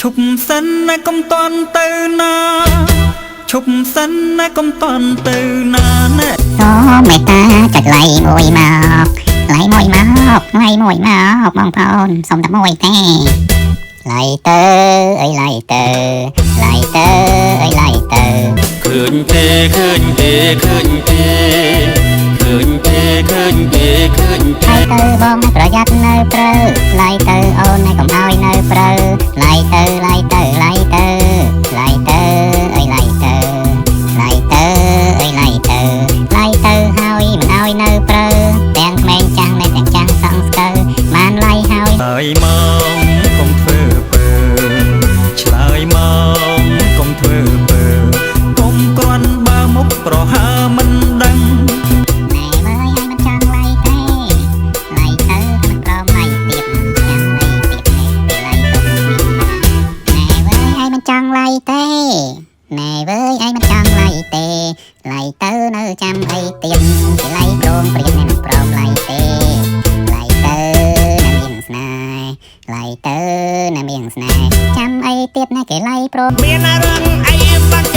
ឈប់សិនណាកុំតន់ទៅណាឈប់សិនណាកុំតន់ទៅណាណែសូមមេត្តាចុចไลค์មួយមកไลค์មួយមកไลค์មួយមកបងប្អូនសូមតែមួយទេไลค์ទៅអីไลค์ទៅไลค์ទៅអីไลค์ទៅឃើញទេឃើញទេឃើញទេឃើញទេឃើញទេឃើញទេไลค์ទៅបងប្រយ័ត្ននៅព្រៅไลค์ទៅអូនឲ្យកុំឲ្យនៅព្រៅไลค์ទៅไลค์ទៅไลค์ទៅไลค์ទៅអីไลค์ទៅไลค์ទៅអីไลค์ទៅไลค์ទៅហើយមិនឲ្យនៅព្រៅទាំងក្មេងចាស់នៅទាំងចាស់សងស្កើបានไลค์ហើយហើយមកកុំធ្វើពើឆ្លើយមកកុំធ្វើពើកុំគ្រាន់បើមុខប្រហើមិនដឹងណែមើលឲ្យមិនចង់ไลค์ទេไลค์ទៅមិនព្រមไลค์ទៀតចាំไลค์ទៀតទេไลค์ទៅណែមើលឲ្យមិនចង់ไลค์ទេណែវើយឯងមិនចង់ไลค์ទេไลค์ទៅនៅចាំអីទៀតគេไลค์ព្រមព្រៀងមិនព្រមไลค์ទេไลค์ទៅណាមានស្នេហ៍ไลค์ទៅណាមានស្នេហ៍ចាំអីទៀតណាគេไลค์ព្រមមានរឿងអីបាត់